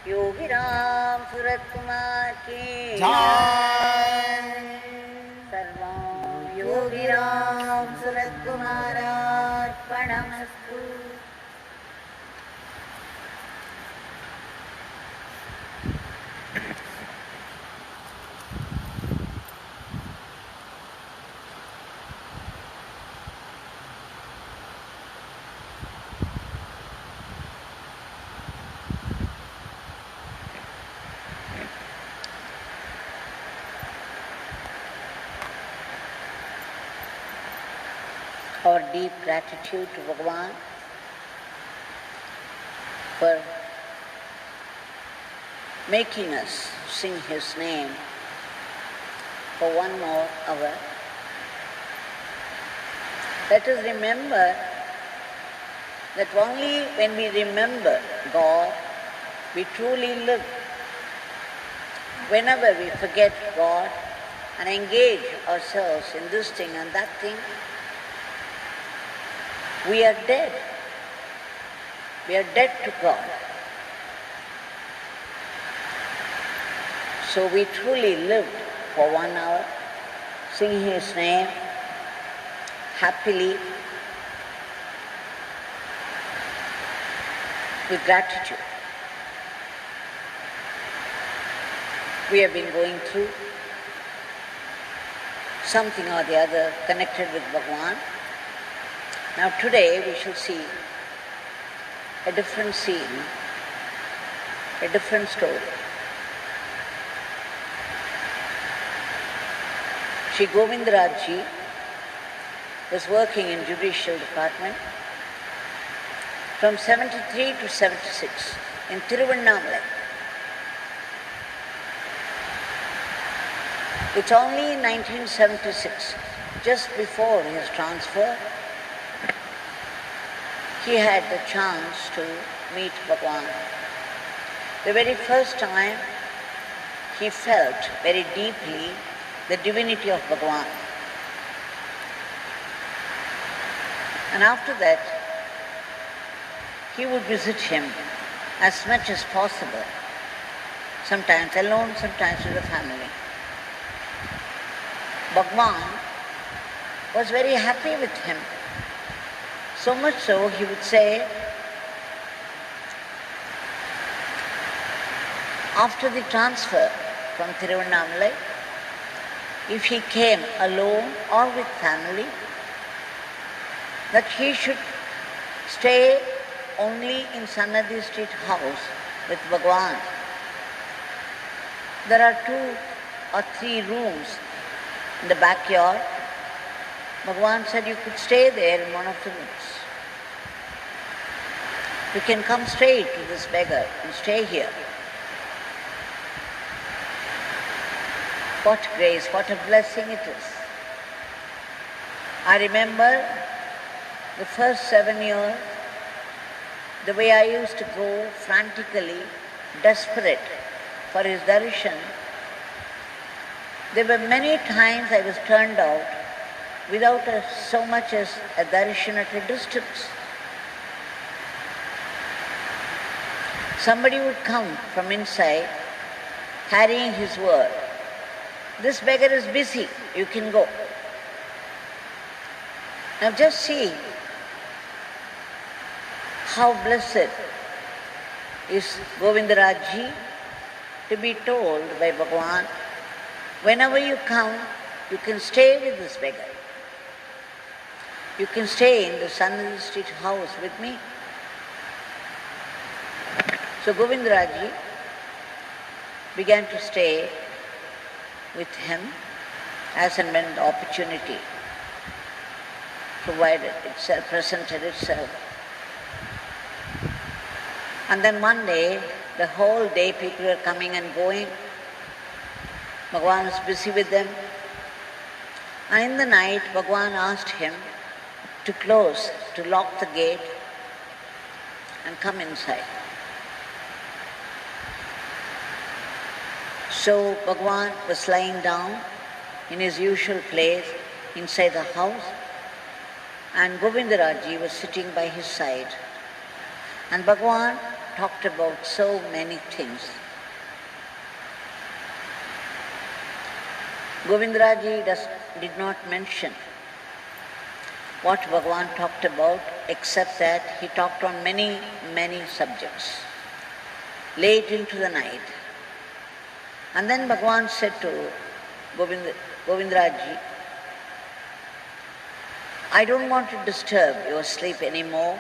Yogi Ramsuratkumar ki Jai. Sarvam Yogi Ramsuratkumar Arpanamastu. Our deep gratitude to Bhagwan for making us sing His name for one more hour. Let us remember that only when we remember God, we truly live. Whenever we forget God and engage ourselves in this thing and that thing, we are dead. We are dead to God. So we truly lived for 1 hour, singing His name happily, with gratitude. We have been going through something or the other connected with Bhagwan. Now today we shall see a different scene, a different story. Shri Govindarajji was working in judicial department from 73 to 76 in Tiruvannamalai. It's only in 1976, just before his transfer, he had the chance to meet Bhagwan. The very first time he felt very deeply the divinity of Bhagwan. And after that, he would visit him as much as possible, sometimes alone, sometimes with the family. Bhagwan was very happy with him. So much so, he would say, after the transfer from Tiruvannamalai, if he came alone or with family, that he should stay only in Sannidhi Street house with Bhagwan. There are 2 or 3 rooms in the backyard. Bhagwan said you could stay there in one of the rooms. You can come straight to this beggar and stay here. What grace, what a blessing it is. I remember the first 7 years, the way I used to go frantically, desperate for his darshan. There were many times I was turned out without so much as a darshan at a distance. Somebody would come from inside carrying his word. This beggar is busy, you can go. Now just see how blessed is Govindarajji to be told by Bhagwan, whenever you come, you can stay with this beggar. You can stay in the Sannidhi Street house with me. So Govindarajji began to stay with him as and when the opportunity presented itself. And then one day, the whole day people were coming and going. Bhagwan was busy with them. And in the night, Bhagwan asked him to lock the gate and come inside. So Bhagwan was lying down in his usual place inside the house, and Govindarajji was sitting by his side. And Bhagwan talked about so many things. Govindarajji did not mention what Bhagwan talked about, except that he talked on many, many subjects, late into the night. And then Bhagwan said to Govindarajji, I don't want to disturb your sleep anymore.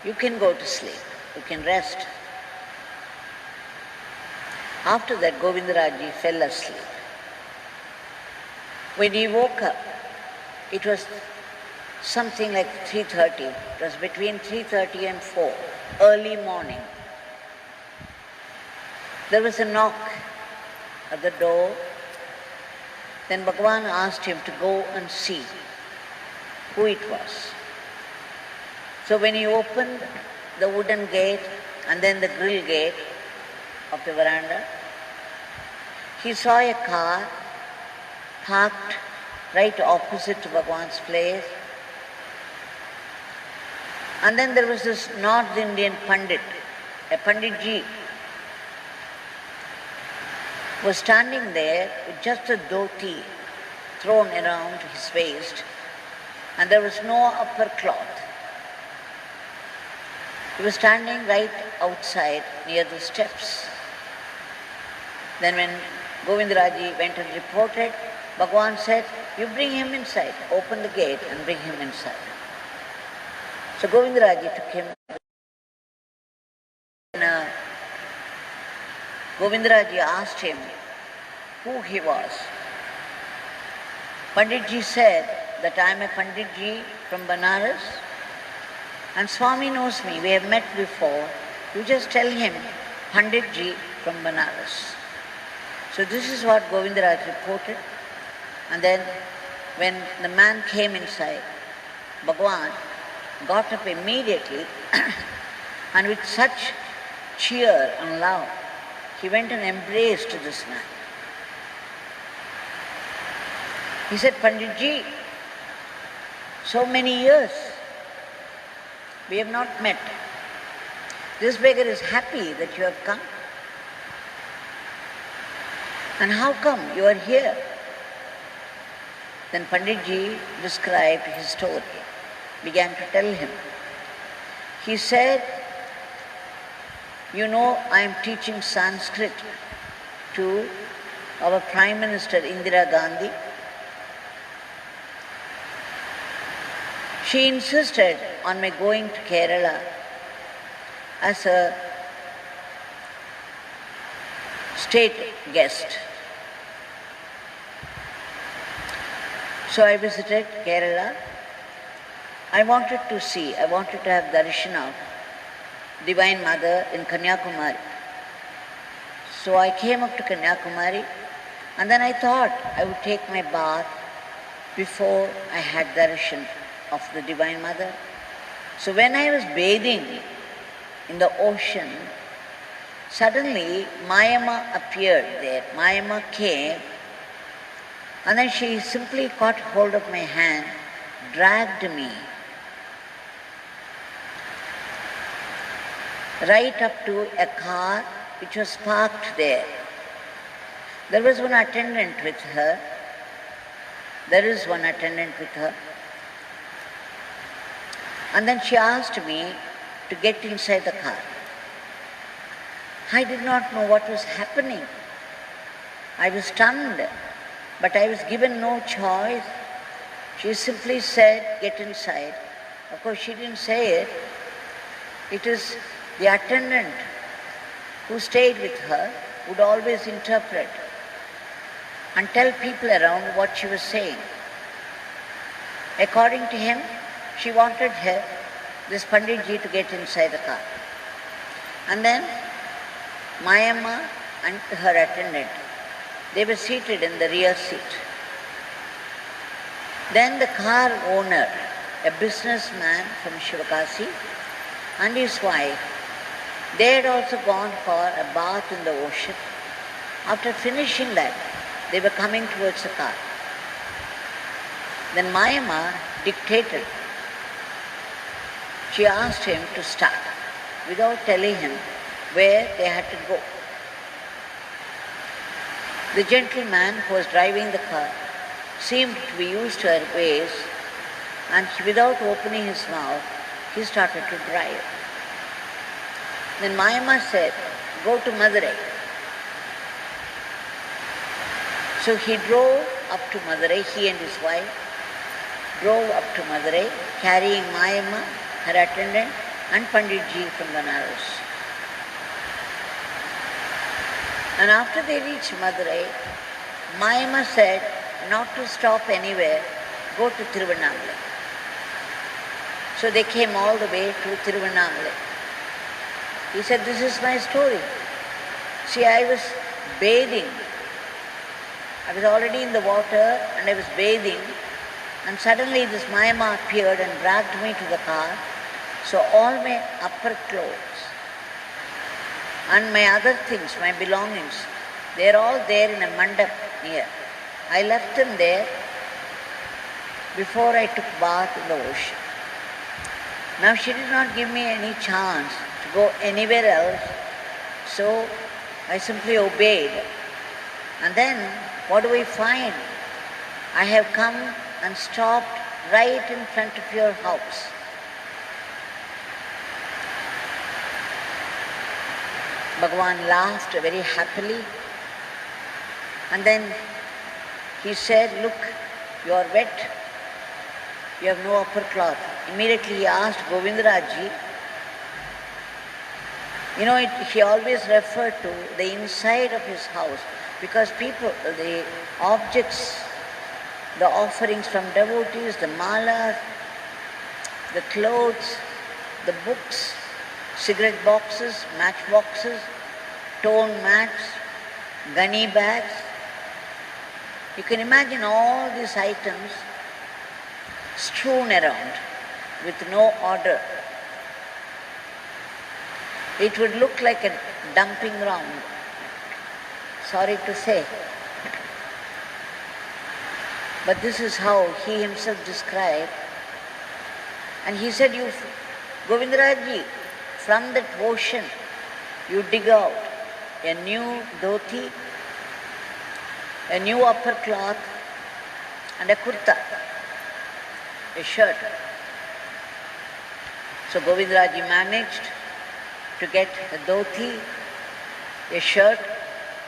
You can go to sleep. You can rest. After that, Govindarajji fell asleep. When he woke up, it was something like 3:30. It was between 3:30 and 4, early morning. There was a knock at the door. Then Bhagwan asked him to go and see who it was. So when he opened the wooden gate and then the grill gate of the veranda, he saw a car parked right opposite to Bhagwan's place. And then there was this North Indian Pandit, a Panditji, was standing there with just a dhoti thrown around his waist, and there was no upper cloth. He was standing right outside near the steps. Then when Govindarajji went and reported, Bhagwan said, you bring him inside, open the gate and bring him inside. So Govindarajji took him. Govindarajji asked him who he was. Panditji said that I am a Panditji from Banaras and Swami knows me, we have met before. You just tell him, Panditji from Banaras. So this is what Govindarajji reported. And then when the man came inside, Bhagwan got up immediately and with such cheer and love, he went and embraced this man. He said, Panditji, so many years we have not met. This beggar is happy that you have come. And how come you are here? Then Panditji described his story, began to tell him. He said, you know, I am teaching Sanskrit to our Prime Minister Indira Gandhi. She insisted on my going to Kerala as a state guest. So I visited Kerala. I wanted to have darshan of Divine Mother in Kanyakumari. So I came up to Kanyakumari and then I thought I would take my bath before I had darshan of the Divine Mother. So when I was bathing in the ocean, suddenly Mayamma appeared there. Mayamma came and then she simply caught hold of my hand, dragged me right up to a car which was parked there. There was one attendant with her. There is one attendant with her. And then she asked me to get inside the car. I did not know what was happening. I was stunned, but I was given no choice. She simply said, get inside. Of course, she didn't say it. It is the attendant who stayed with her would always interpret and tell people around what she was saying. According to him, she wanted this Panditji to get inside the car. And then Mayamma and her attendant, they were seated in the rear seat. Then the car owner, a businessman from Shivakasi, and his wife, they had also gone for a bath in the ocean. After finishing that, they were coming towards the car. Then Mayamma dictated. She asked him to start. without telling him where they had to go. The gentleman who was driving the car seemed to be used to her ways, and without opening his mouth, he started to drive. Then Mayamma said, "Go to Madurai." So he drove up to Madurai, he and his wife drove up to Madurai, carrying Mayamma, her attendant, and Panditji from Banaras. And after they reached Madurai, Mayamma said not to stop anywhere, go to Tiruvannamalai. So they came all the way to Tiruvannamalai. He said, "This is my story. See, I was bathing. I was already in the water and I was bathing, and suddenly this Mayamma appeared and dragged me to the car. So all my upper clothes and my other things, my belongings, they're all there in a mandap near. I left them there before I took bath in the ocean. Now she did not give me any chance to go anywhere else, so I simply obeyed. And then, what do we find? I have come and stopped right in front of your house. Bhagwan laughed very happily, and then he said, "Look, you are wet, you have no upper cloth." Immediately he asked Govindarajji. He always referred to the inside of his house, because people, the objects, the offerings from devotees, the malas, the clothes, the books, cigarette boxes, match boxes, torn mats, gunny bags. You can imagine all these items strewn around with no order. It would look like a dumping ground, sorry to say. But this is how he himself described. And he said, Govindarajji, from that ocean, you dig out a new dhoti, a new upper cloth, and a kurta, a shirt. So Govindarajji managed to get a dhoti, a shirt,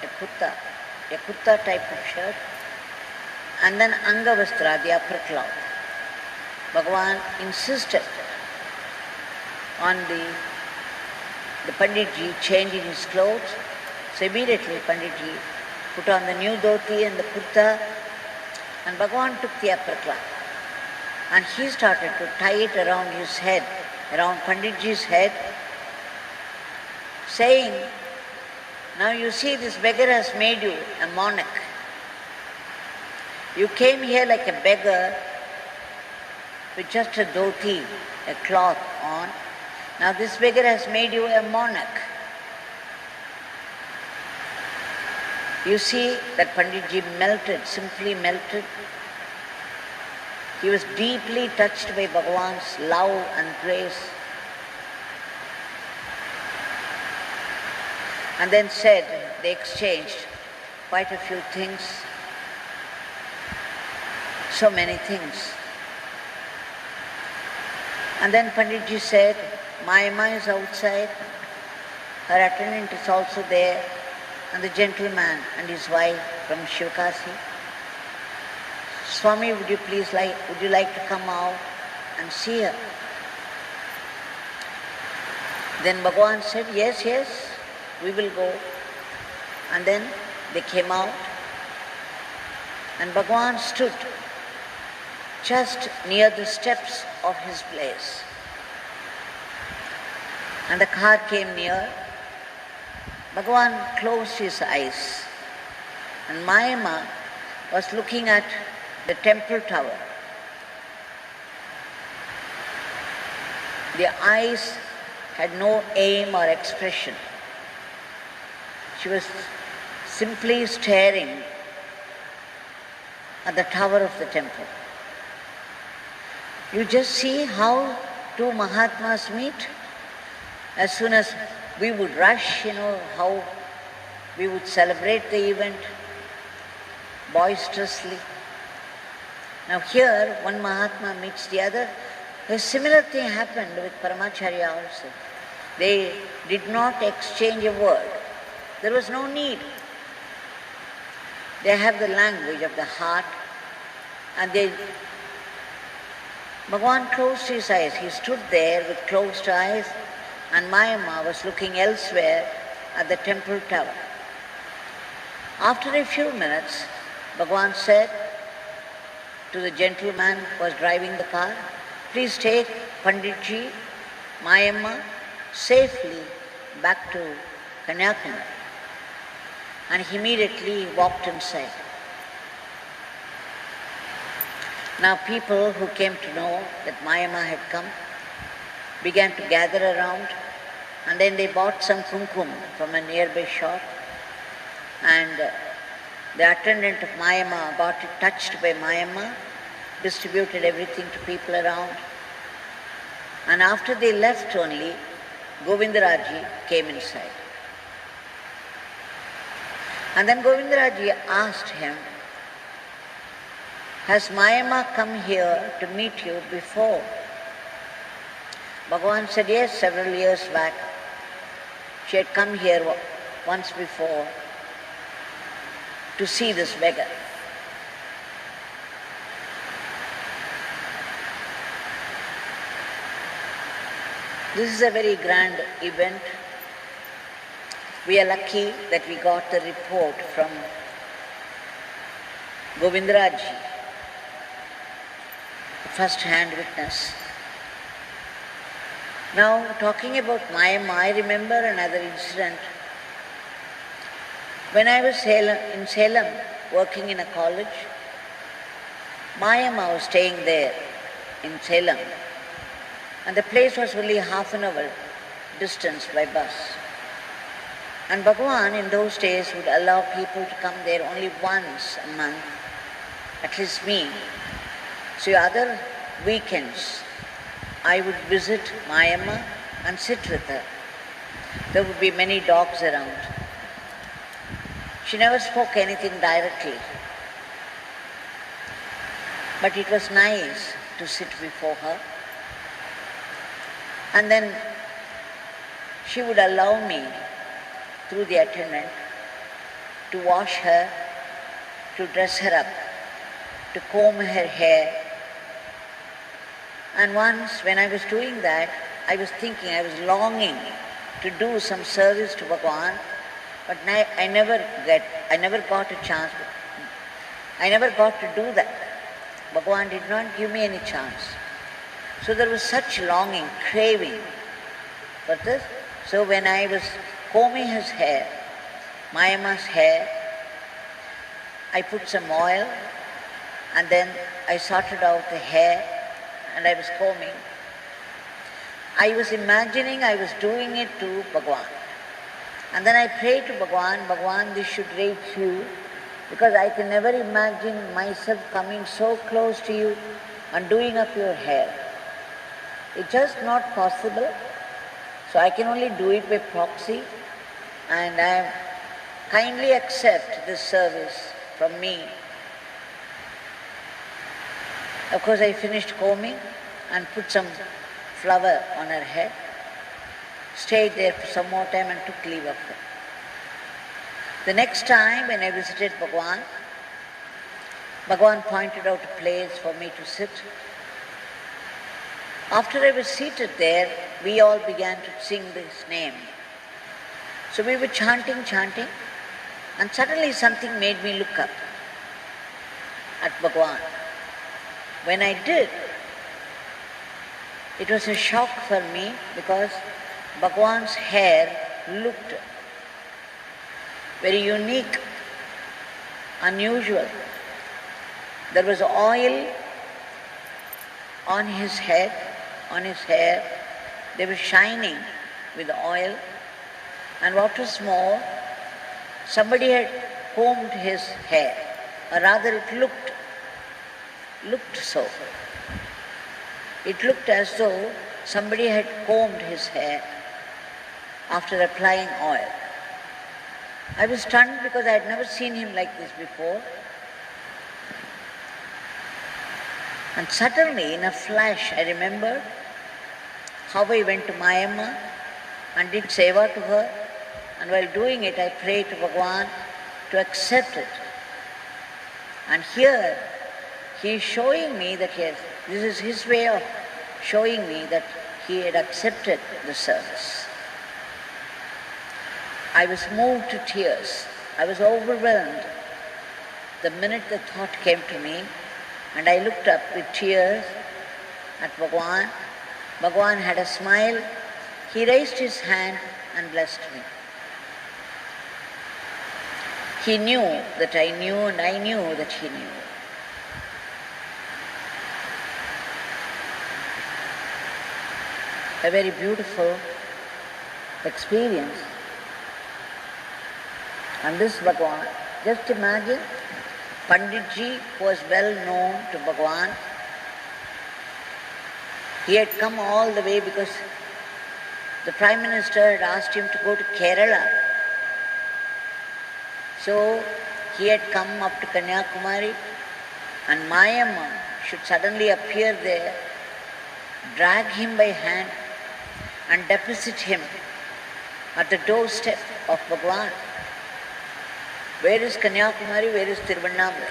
a kurta type of shirt, and then angavastra, the upper cloth. Bhagavan insisted on the Panditji changing his clothes. So immediately Panditji put on the new dhoti and the kurta, and Bhagavan took the upper cloth. And he started to tie it around his head, around Panditji's head, saying, "Now you see, this beggar has made you a monarch. You came here like a beggar with just a dhoti, a cloth on. Now this beggar has made you a monarch." You see that Panditji melted, simply melted. He was deeply touched by Bhagavan's love and grace. And then said, they exchanged quite a few things, so many things. And then Panditji said, Mayamma is outside, her attendant is also there, and the gentleman and his wife from Shivakasi. Swami, would you like to come out and see her? Then Bhagavan said, yes, we will go. And then they came out, and Bhagavan stood just near the steps of his place. And the car came near. Bhagavan closed his eyes, and Mayamma was looking at the temple tower. The eyes had no aim or expression. She was simply staring at the tower of the temple. You just see how two Mahatmas meet. As soon as we would rush, how we would celebrate the event boisterously. Now here, one Mahatma meets the other. A similar thing happened with Paramacharya also. They did not exchange a word. There was no need. They have the language of the heart, and Bhagwan closed his eyes. He stood there with closed eyes, and Mayamma was looking elsewhere at the temple tower. After a few minutes, Bhagwan said to the gentleman who was driving the car, "Please take Panditji, Mayamma safely back to Kanyakumari." And immediately he walked inside. Now people who came to know that Mayamma had come began to gather around, and then they bought some kumkum from a nearby shop, and the attendant of Mayamma got it touched by Mayamma, distributed everything to people around, and after they left only, Govindarajji came inside. And then Govindarajji asked him, "Has Mayamma come here to meet you before?" Bhagwan said, "Yes, several years back. She had come here once before to see this beggar." This is a very grand event. We are lucky that we got the report from Govindarajji, first-hand witness. Now, talking about Mayamma, I remember another incident. When I was in Salem working in a college, Mayamma was staying there in Salem, and the place was only half an hour distance by bus. And Bhagwan in those days would allow people to come there only once a month, at least me. So other weekends, I would visit Mayamma and sit with her. There would be many dogs around. She never spoke anything directly, but it was nice to sit before her. And then she would allow me, through the attendant, to wash her, to dress her up, to comb her hair. And once when I was doing that, I was thinking, I was longing to do some service to Bhagwan, but I never got a chance. I never got to do that. Bhagwan did not give me any chance. So there was such longing, craving for this. So when I was combing his hair, Mayamma's hair, I put some oil, and then I sorted out the hair, and I was combing. I was imagining I was doing it to Bhagwan. And then I prayed to Bhagwan, "Bhagwan, this should reach you, because I can never imagine myself coming so close to you and doing up your hair. It's just not possible. So I can only do it by proxy, and I kindly accept this service from me." Of course, I finished combing and put some flower on her head, stayed there for some more time and took leave of her. The next time when I visited Bhagwan, Bhagwan pointed out a place for me to sit. After I was seated there, we all began to sing his name. So we were chanting, and suddenly something made me look up at Bhagwan. When I did, it was a shock for me, because Bhagwan's hair looked very unique, unusual. There was oil on his head, on his hair. They were shining with oil. And what was more, somebody had combed his hair, or rather it looked so. It looked as though somebody had combed his hair, after applying oil. I was stunned because I had never seen him like this before. And suddenly, in a flash, I remembered how I went to Mayamma and did seva to her. And while doing it, I prayed to Bhagwan to accept it. And here, he is showing me that yes, this is his way of showing me that he had accepted the service. I was moved to tears. I was overwhelmed the minute the thought came to me, and I looked up with tears at Bhagwan. Bhagwan had a smile. He raised his hand and blessed me. He knew that I knew, and I knew that he knew. A very beautiful experience. And this Bhagwan, just imagine, Panditji was well known to Bhagwan. He had come all the way because the Prime Minister had asked him to go to Kerala. So he had come up to Kanyakumari, and Mayamma should suddenly appear there, drag him by hand and deposit him at the doorstep of Bhagwan. Where is Kanyakumari? Where is Tiruvannamalai?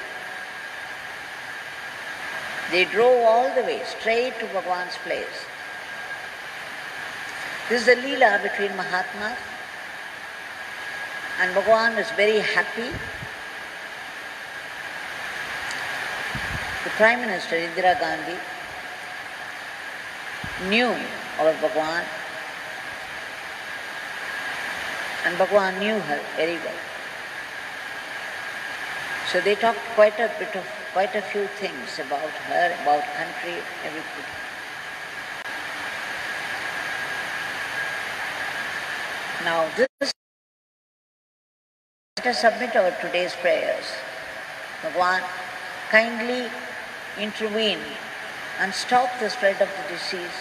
They drove all the way straight to Bhagwan's place. This is the Leela between Mahatmas, and Bhagwan was very happy. The Prime Minister, Indira Gandhi, knew about Bhagwan, and Bhagwan knew her very well. So they talked quite a few things about her, about country, everything. Now this, let us submit our today's prayers. Bhagwan, kindly intervene and stop the spread of the disease.